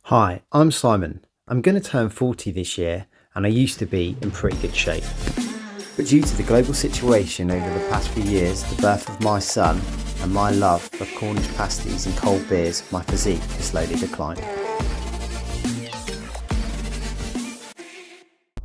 Hi, I'm Simon. I'm going to turn 40 this year and I used to be in pretty good shape. But due to the global situation over the past few years, the birth of my son and my love for Cornish pasties and cold beers, my physique has slowly declined.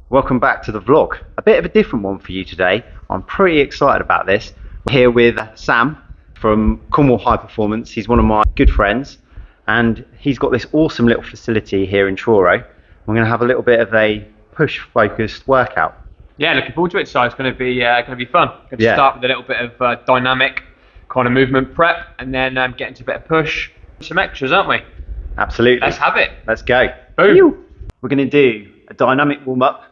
Welcome back to the vlog. A bit of a different one for you today. I'm pretty excited about this. I'm here with Sam from Cornwall High Performance. He's one of my good friends and he's got this awesome little facility here in Truro. We're going to have a little bit of a push focused workout. Yeah, looking forward to it. So it's going to be fun. Going to start with a little bit of dynamic kind of movement prep, and then get into a bit of push. Some extras, aren't we? Absolutely. Let's have it. Let's go. Boom. We're going to do a dynamic warm up.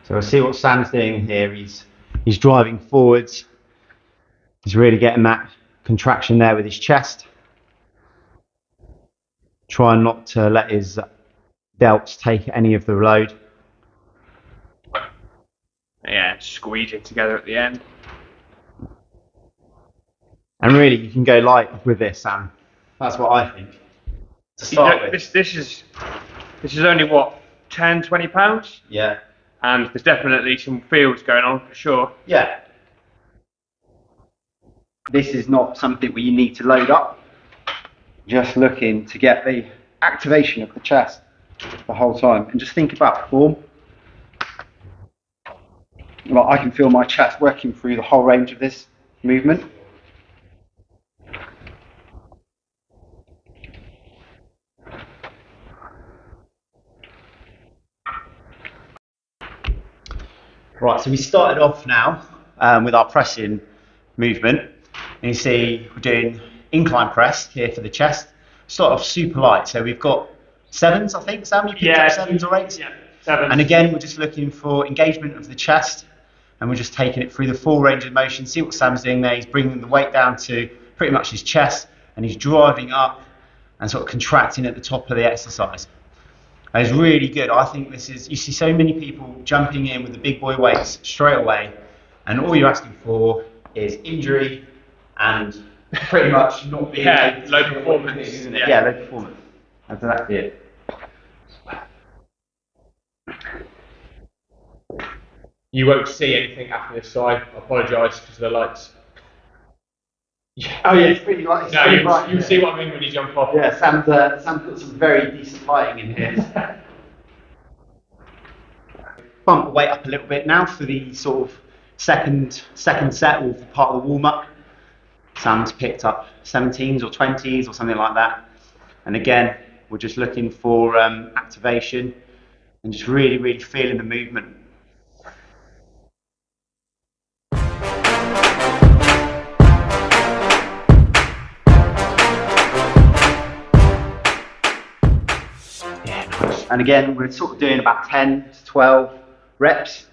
So we'll see what Sam's doing here. He's driving forwards. He's really getting that contraction there with his chest. Trying not to let his delts take any of the load. Yeah, squeezing together at the end. And really, you can go light with this, Sam. That's what I think. To start with. This is only what, 10, 20 pounds? Yeah. And there's definitely some feels going on for sure. Yeah. This is not something where you need to load up. Just looking to get the activation of the chest the whole time. And just think about form. Like, I can feel my chest working through the whole range of this movement. Right, so we started off now with our pressing movement. And you see we're doing incline press here for the chest. Start off super light. So we've got sevens, I think, Sam? You picked up sevens or eights? Yeah, sevens. And again, we're just looking for engagement of the chest. And we're just taking it through the full range of motion. See what Sam's doing there. He's bringing the weight down to pretty much his chest. And he's driving up and sort of contracting at the top of the exercise. It's really good. I think this is, you see so many people jumping in with the big boy weights straight away, and all you're asking for is injury and pretty much not being able to low performance, isn't it? Yeah, low performance. That's exactly it. You won't see anything after this side. I apologise because of the lights. Oh yeah, it's pretty light. No, you'll see what I mean when you jump off. Yeah, Sam's got some very decent lighting in here. Bump the weight up a little bit now for the sort of second set, or for part of the warm up. Sam's picked up 17s or 20s or something like that. And again, we're just looking for activation and just really feeling the movement. And again, we're sort of doing about 10 to 12 reps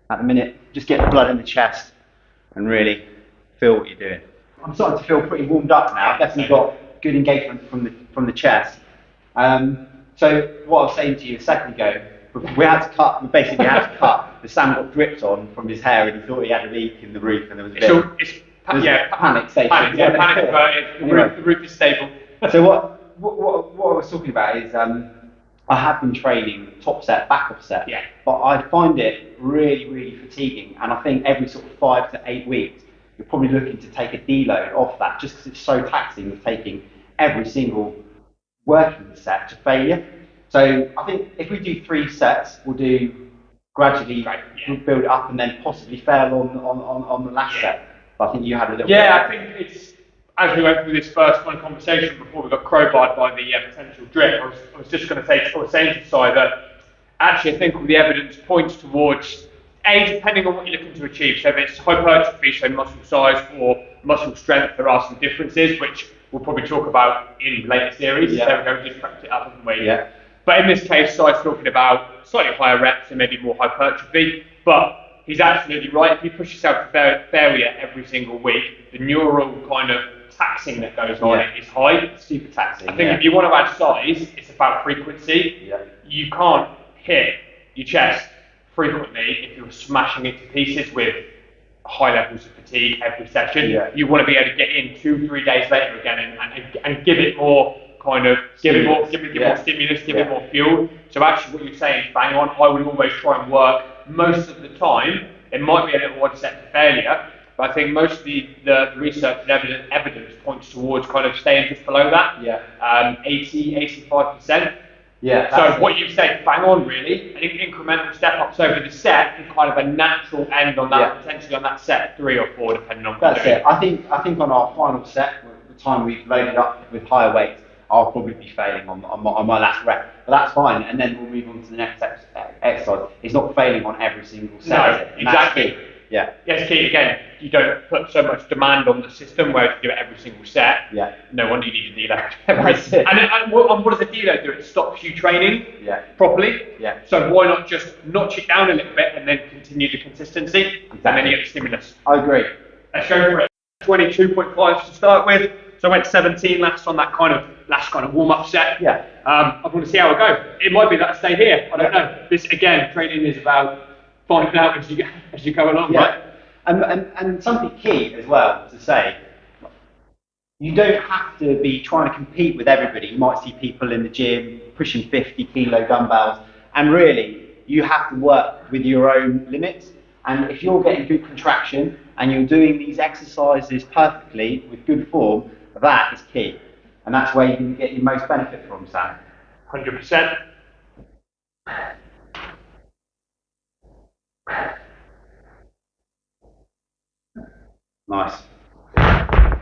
at the minute. Just get the blood in the chest and really feel what you're doing. I'm starting to feel pretty warmed up now. I've definitely got good engagement from the chest. So what I was saying to you a second ago, we basically had to cut. The Sam got dripped on from his hair and he thought he had a leak in the roof, and there was a bit panic station. Panic averted. Anyway. The roof is stable. So what I was talking about is I have been training top set, back up set, but I find it really fatiguing, and I think every sort of 5 to 8 weeks you're probably looking to take a deload off that, just because it's so taxing with taking every single working set to failure. So I think if we do 3 sets, we'll do gradually build it up and then possibly fail on the last set. But I think you had a little bit. I think it's, as we went through this first one conversation before we got crowbarred by the potential drip, I was just going to say to Si that actually I think all the evidence points towards, depending on what you're looking to achieve, so if it's hypertrophy, so muscle size, or muscle strength, there are some differences, which we'll probably talk about in later series, so we're going to just practice it up, haven't we? Yeah. But in this case, Si's talking about slightly higher reps and maybe more hypertrophy. But he's absolutely right. If you push yourself to failure every single week, the neural kind of taxing that goes on is high. Super taxing. I think if you want to add size, it's about frequency. Yeah. You can't hit your chest frequently if you're smashing it to pieces with high levels of fatigue every session. Yeah. You want to be able to get in 2-3 days later again and give it more kind of give it more stimulus, give it more fuel. So actually what you're saying is bang on. I would always try and work most of the time. It might be a little one step to failure, but I think most of the research and evidence points towards kind of staying just below that. Yeah. 85%. Yeah. So what you say, bang on really. I think incremental step ups over the set and kind of a natural end on that, potentially on that set 3 or 4, depending on what That's it. I think on our final set, the time we've loaded up with higher weights, I'll probably be failing on my last rep, but that's fine. And then we'll move on to the next exercise. It's not failing on every single set. No, exactly. Yeah. Yes, key again. You don't put so much demand on the system where you do it every single set. Yeah. No wonder you need a dealer. That's it. And what does a dealer do? It stops you training properly. Yeah. So why not just notch it down a little bit and then continue the consistency, and then you get the stimulus. I agree. Let's go for it. 22.5 to start with. So I went 17 last kind of warm-up set. Yeah. I want to see how it goes. It might be that I stay here. I don't know. This again, training is about finding out as you go along, right? And something key as well to say, you don't have to be trying to compete with everybody. You might see people in the gym pushing 50 kilo dumbbells, and really you have to work with your own limits. And if you're getting good contraction and you're doing these exercises perfectly with good form, that is key. And that's where you can get your most benefit from, Sam. 100%. Nice.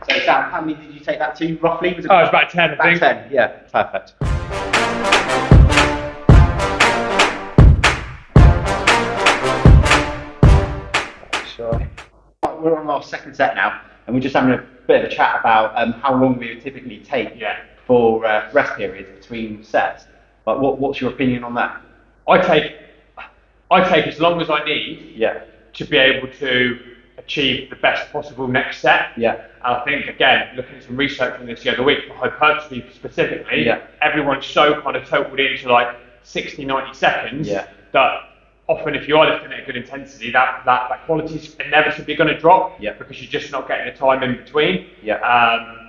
So Sam, how many did you take that to roughly? It was about 10, I think. 10, yeah, perfect. Sure. We're on our second set now, and we're just having a bit of a chat about how long we would typically take for rest periods between sets. But what's your opinion on that? I take as long as I need to be able to achieve the best possible next set. Yeah. And I think, again, looking at some research on this the other week, for hypertrophy specifically, everyone's so kind of totaled into like 60, 90 seconds that often if you are lifting at a good intensity, that quality's inevitably going to drop because you're just not getting the time in between.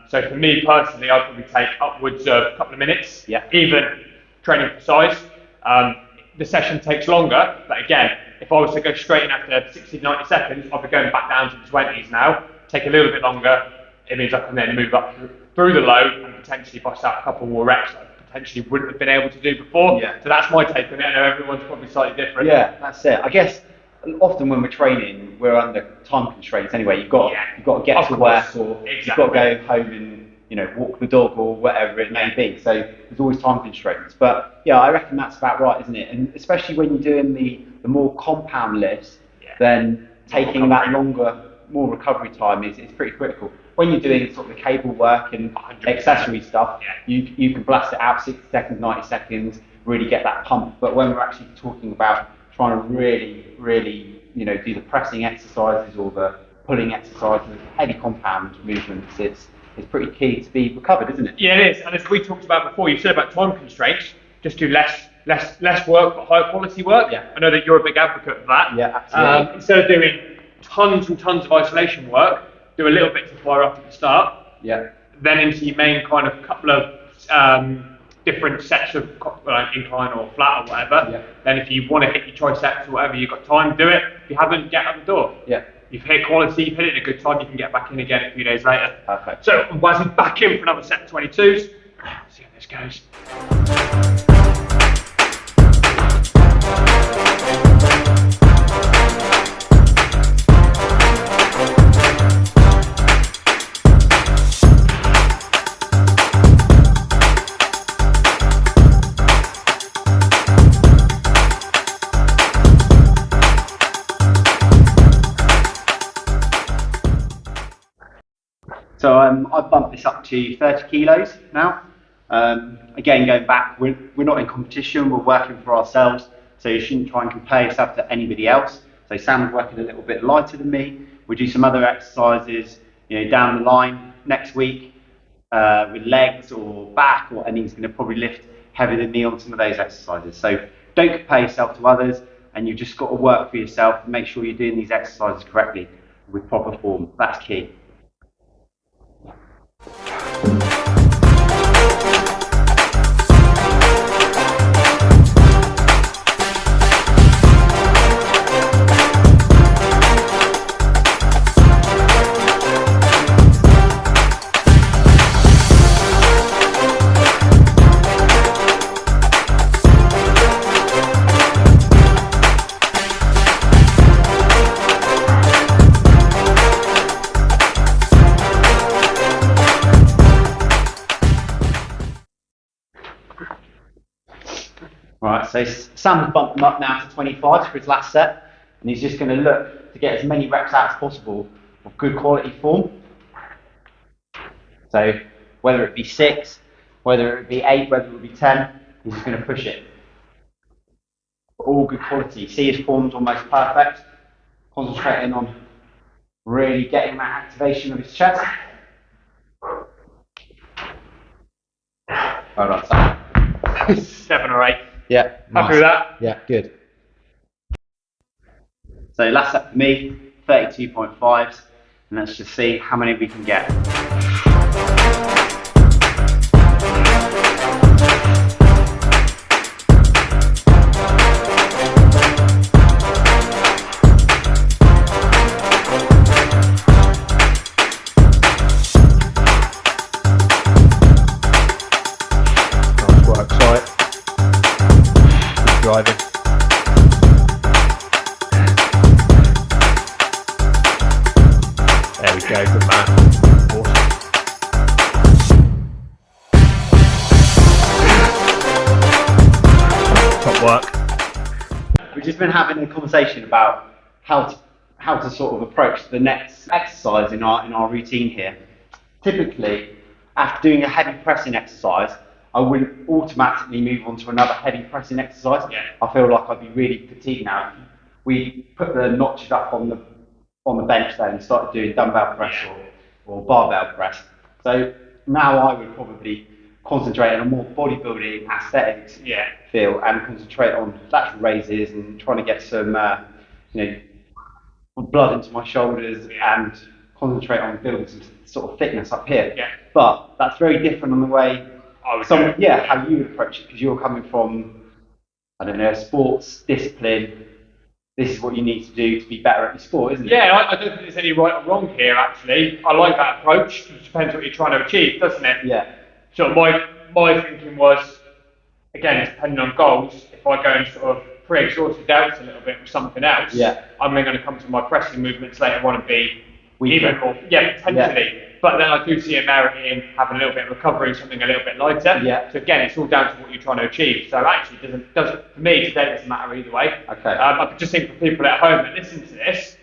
So for me personally, I'd probably take upwards of a couple of minutes, even training for size. The session takes longer, but again, if I was to go straight in after 60 to 90 seconds, I'll be going back down to the 20s now, take a little bit longer. It means I can then move up through the load and potentially bust out a couple more reps that I potentially wouldn't have been able to do before. So that's my take on it. I know everyone's probably slightly different. Yeah, that's it. I guess often when we're training, we're under time constraints anyway. You've got to get to work, or you've got to go home and walk the dog or whatever it may be. So there's always time constraints. But yeah, I reckon that's about right, isn't it? And especially when you're doing the more compound lifts, then taking that longer, more recovery time is pretty critical. When you're doing sort of the cable work and 100%. Accessory stuff, you can blast it out 60 seconds, 90 seconds, really get that pump. But when we're actually talking about trying to really, do the pressing exercises or the pulling exercises, heavy compound movements, it's pretty key to be recovered, isn't it? Yeah, it is. And as we talked about before, you said about time constraints, just do less work but higher quality work. I know that you're a big advocate of that. Yeah, absolutely. Instead of doing tons and tons of isolation work, do a little bit to fire up at the start. Then into your main kind of couple of different sets of incline or flat or whatever. Then if you want to hit your triceps or whatever, you've got time, do it. If you haven't, get out the door. You've hit quality, you've hit it in a good time, you can get back in again a few days later. Perfect. So I'm buzzing back in for another set of 22s. Let's see how this goes. So I've bumped this up to 30 kilos now. Again, going back, we're not in competition, we're working for ourselves, so you shouldn't try and compare yourself to anybody else. So Sam's working a little bit lighter than me. We do some other exercises, down the line next week with legs or back, and he's going to probably lift heavier than me on some of those exercises. So don't compare yourself to others, and you've just got to work for yourself and make sure you're doing these exercises correctly with proper form. That's key. Right, so Sam's bumped him up now to 25 for his last set, and he's just going to look to get as many reps out as possible of good quality form. So whether it be 6, whether it be 8, whether it be 10, he's just going to push it. All good quality. See his form's almost perfect. Concentrating on really getting that activation of his chest. Well done, Sam. 7 or 8. Yeah, happy with that? Yeah, good. So last set for me, 32.5s, and let's just see how many we can get. Nice work, sight. Driving. There we go, good man. Awesome. Top work. We've just been having a conversation about how to sort of approach the next exercise in our routine here. Typically, after doing a heavy pressing exercise, I wouldn't automatically move on to another heavy pressing exercise. Yeah. I feel like I'd be really fatigued now. We put the notches up on the bench there and started doing dumbbell press or barbell press. So now I would probably concentrate on a more bodybuilding aesthetics feel and concentrate on lateral raises and trying to get some blood into my shoulders and concentrate on building some sort of thickness up here. Yeah. But that's very different on the way how you would approach it, because you're coming from, I don't know, sports discipline. This is what you need to do to be better at your sport, isn't it? Yeah, I don't think there's any right or wrong here, actually. I like that approach. It depends what you're trying to achieve, doesn't it? Yeah. So my thinking was, again, it's depending on goals. If I go and sort of pre-exhaust the delts a little bit with something else, I'm then going to come to my pressing movements later on and be even more, potentially. Yeah. But then I do see a merit in having a little bit of recovery, something a little bit lighter. Yeah. So again, it's all down to what you're trying to achieve. So actually, doesn't for me today it doesn't matter either way. Okay. I just think for people at home that listen to this,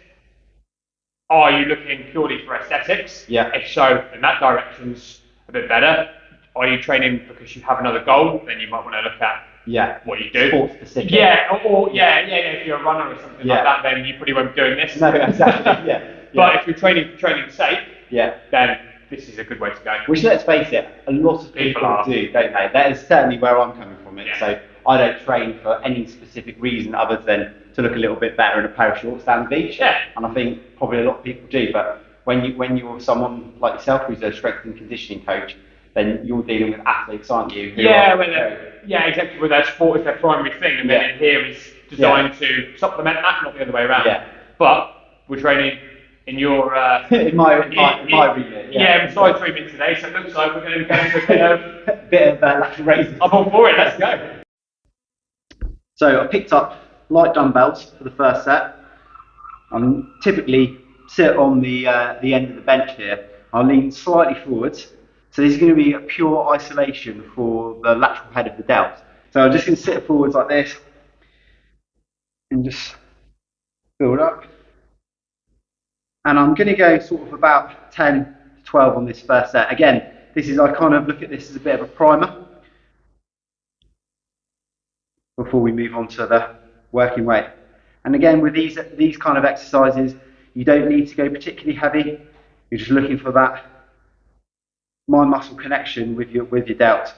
are you looking purely for aesthetics? Yeah. If so, then that direction's a bit better. Are you training because you have another goal? Then you might want to look at what you do. Sport specific. Yeah, if you're a runner or something like that, then you probably won't be doing this. No, exactly. But if you're training for training's sake, then this is a good way to go. Which, let's face it, a lot of people do, don't they? That is certainly where I'm coming from it. So I don't train for any specific reason other than to look a little bit better in a pair of shorts down the beach. Yeah. And I think probably a lot of people do. But when you're someone like yourself who's a strength and conditioning coach, then you're dealing with athletes, aren't you? Exactly. Well, their sport is their primary thing, and then in here is designed to supplement that, not the other way around. Yeah. But we're training in your in my remit. Besides 3 minutes today, so it looks like we're going to be going to a bit of lateral raises. I'm all for it. Let's go. So I picked up light dumbbells for the first set. I'm typically sit on the end of the bench here. I'll lean slightly forwards. So this is going to be a pure isolation for the lateral head of the delt. So I'm just going to sit forwards like this and just build up. And I'm going to go sort of about 10 to 12 on this first set. Again, I kind of look at this as a bit of a primer before we move on to the working weight. And again, with these kind of exercises, you don't need to go particularly heavy. You're just looking for that mind-muscle connection with your delts.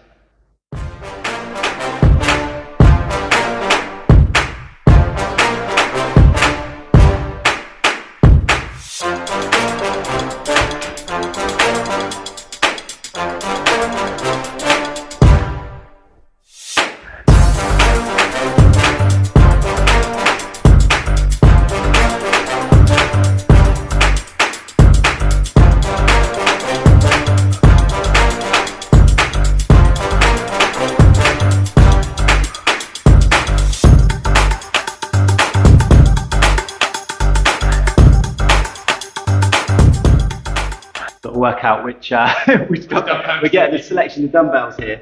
Workout which we're getting a selection of dumbbells here,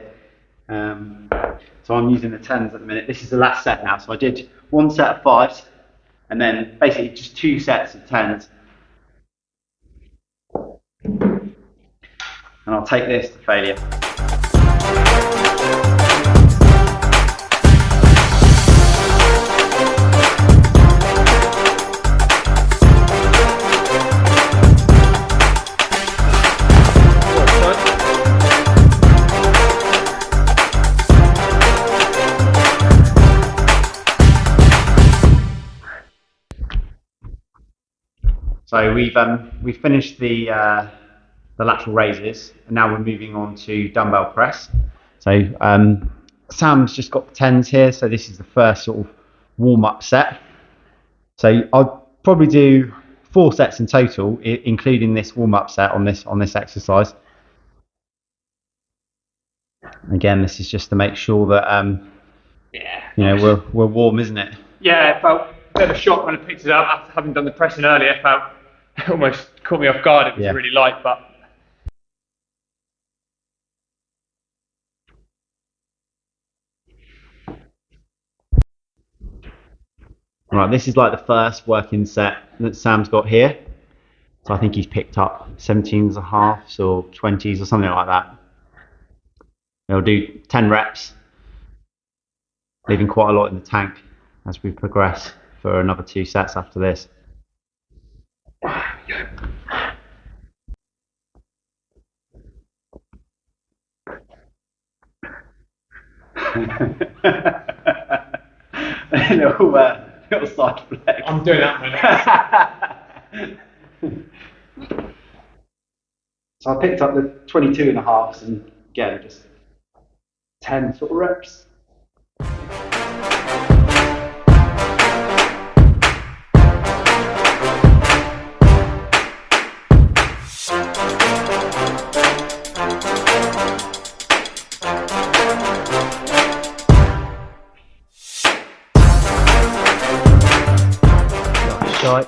so I'm using the 10s at the minute. This is the last set now, so I did one set of 5s and then basically just 2 sets of 10s, and I'll take this to failure. So we've finished the lateral raises, and now we're moving on to dumbbell press. So Sam's just got the 10s here, so this is the first sort of warm-up set. So I'll probably do 4 sets in total, including this warm-up set on this exercise. Again, this is just to make sure that we're warm, isn't it? Yeah, it felt a bit of a shock when I picked it up after having done the pressing earlier. It felt almost caught me off guard. It was really light, but right, this is like the first working set that Sam's got here. So I think he's picked up 17s and a halves or 20s or something like that. He'll do 10 reps, leaving quite a lot in the tank as we progress for another 2 sets after this. little side flex. I'm doing that one. So I picked up the 22 and a halves, and again, just 10 sort of reps. Right.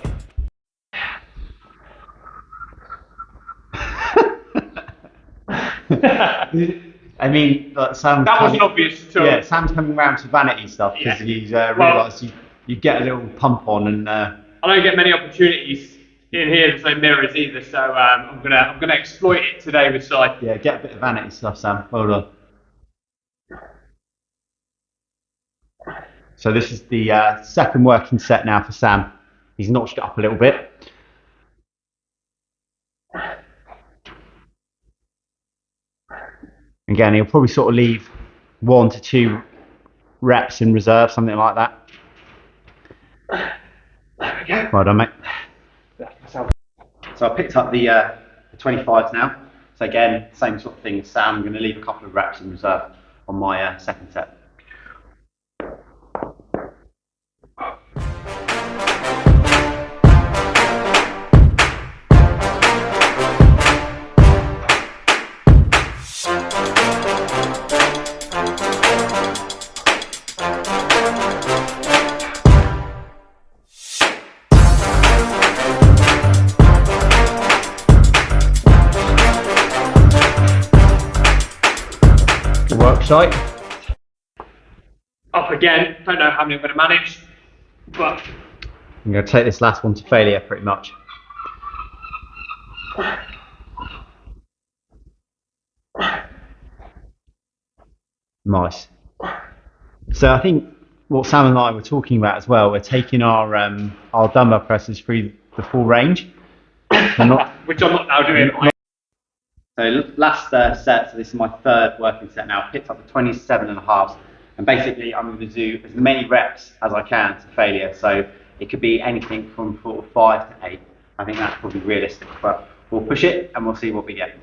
I mean, like Sam. That wasn't obvious at all. Yeah, Sam's coming round to vanity stuff because he's realised you get a little pump on, and I don't get many opportunities in here. There's no mirrors either, so I'm gonna exploit it today with Sai. Yeah, get a bit of vanity stuff, Sam. Well done. So this is the second working set now for Sam. He's notched it up a little bit. Again, he'll probably sort of leave 1 to 2 reps in reserve, something like that. There we go. Well done, mate. So I picked up the 25s now. So again, same sort of thing as Sam. I'm going to leave a couple of reps in reserve on my second set. Site. Up again. Don't know how many I'm going to manage, but I'm going to take this last one to failure pretty much. Nice. So I think what Sam and I were talking about as well, we're taking our dumbbell presses through the full range. Which I'm not now doing. So last set, so this is my third working set now, picked up to 27.5, and basically I'm going to do as many reps as I can to failure. So it could be anything from 4 to 5 to 8. I think that's probably realistic, but we'll push it and we'll see what we get.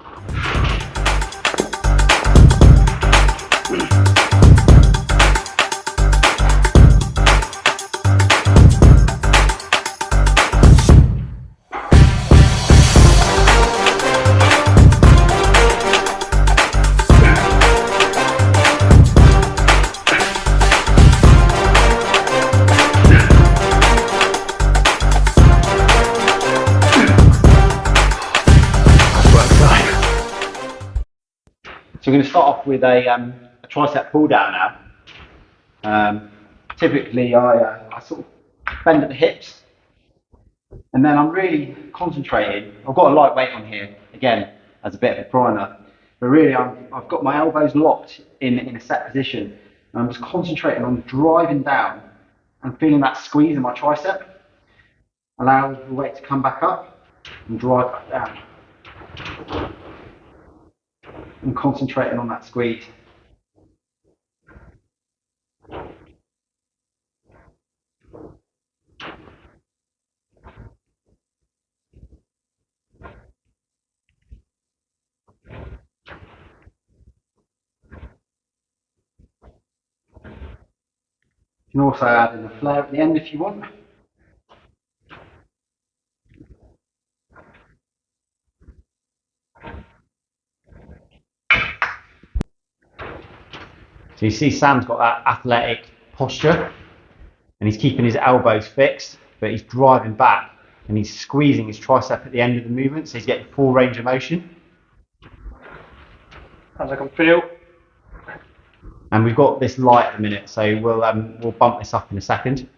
So we're going to start off with a tricep pull down now. Typically I sort of bend at the hips, and then I'm really concentrating. I've got a light weight on here, again, as a bit of a primer, but really I've got my elbows locked in a set position, and I'm just concentrating on driving down and feeling that squeeze in my tricep, allow the weight to come back up and drive back down. And concentrating on that squeeze. You can also add in a flare at the end if you want. So you see Sam's got that athletic posture, and he's keeping his elbows fixed, but he's driving back and he's squeezing his tricep at the end of the movement, so he's getting full range of motion. As I can feel. And we've got this light at the minute, so we'll bump this up in a second.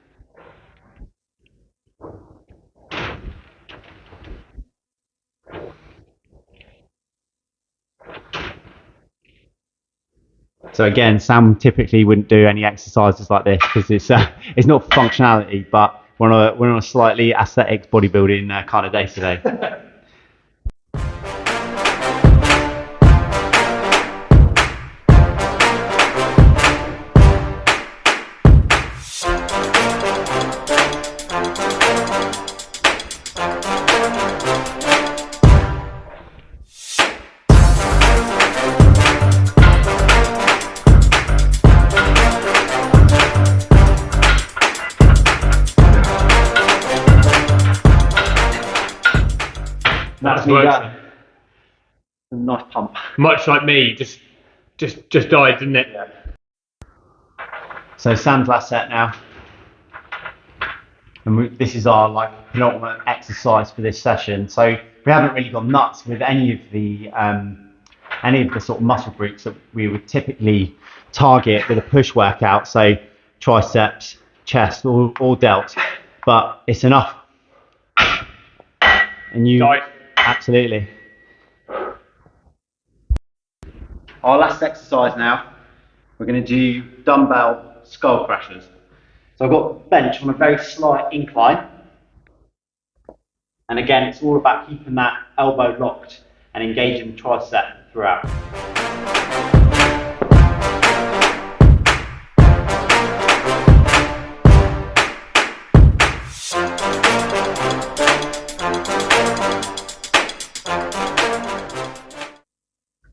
So again, Sam typically wouldn't do any exercises like this because it's not functionality, but we're on a slightly aesthetic bodybuilding kind of day today. That's me done. A nice pump. Much like me, just died, didn't it? Yeah. So Sam's last set now, and this is our penultimate exercise for this session. So we haven't really gone nuts with any of the sort of muscle groups that we would typically target with a push workout. So triceps, chest, all dealt, but it's enough. And you. Died. Absolutely. Our last exercise now, we're going to do dumbbell skull crushers. So I've got bench on a very slight incline. And again, it's all about keeping that elbow locked and engaging the tricep throughout.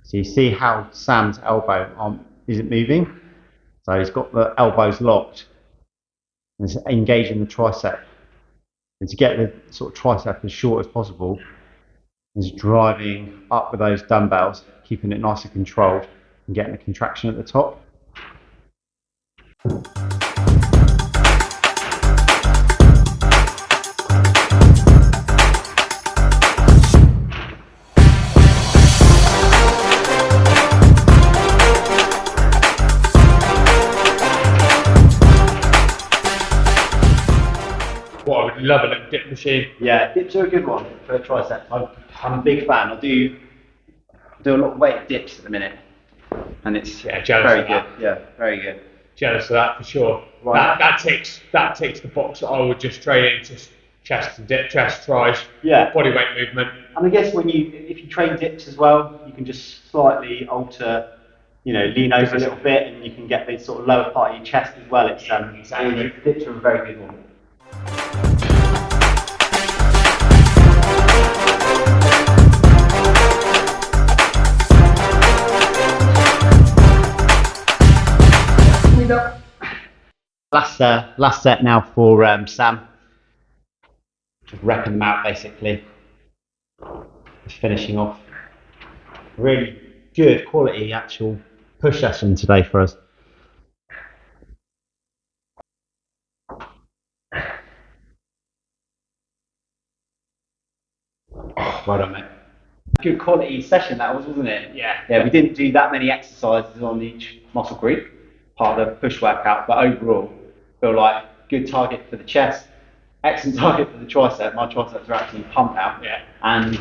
So you see how Sam's elbow isn't moving. So he's got the elbows locked and it's engaging the tricep. And to get the sort of tricep as short as possible, is driving up with those dumbbells, keeping it nice and controlled and getting the contraction at the top. What I would love a little dip machine. Yeah, dips are a good one for triceps. I'm a big fan. I do a lot of weight dips at the minute. and it's Yeah, jealous very of good. that. Yeah, very good. Jealous of that for sure. Right. That ticks the box that I would just train in, just chest and dip, chest, tries, Yeah. body weight movement. And I guess if you train dips as well, you can just slightly alter, lean over a little bit, and you can get the sort of lower part of your chest as well. It's Exactly. Dips are a very good one. Last set now for Sam. Just repping them out basically. Just finishing off. Really good quality actual push session today for us. Well done, mate. Good quality session that was, wasn't it? Yeah. Yeah, we didn't do that many exercises on each muscle group, part of the push workout, but overall, feel like good target for the chest, excellent target for the tricep. My triceps are actually pumped out. Yeah. And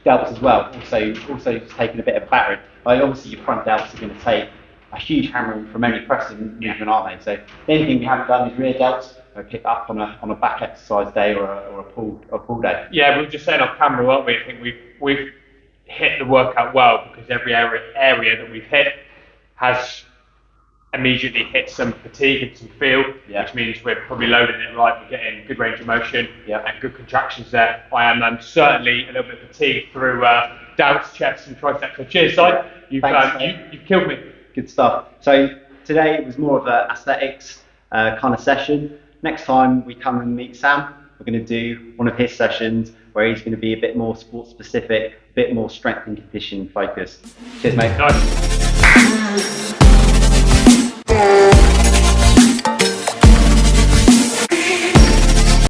delts as well. Also taking a bit of battering. Like obviously your front delts are going to take a huge hammering from any pressing movement, aren't they? So the only thing we haven't done is rear delts. Pick up on a back exercise day or a pull day. Yeah, we were just saying off camera, weren't we? I think we've hit the workout well because every area that we've hit has immediately hit some fatigue and some feel, which means we're probably loading it right. We're getting good range of motion and good contractions there. I am certainly a little bit fatigued through delts, chest, and triceps. So cheers, Si. You've killed me. Good stuff. So today it was more of an aesthetics kind of session. Next time we come and meet Sam, we're going to do one of his sessions where he's going to be a bit more sport specific, a bit more strength and conditioning focused. Cheers, mate. Nice.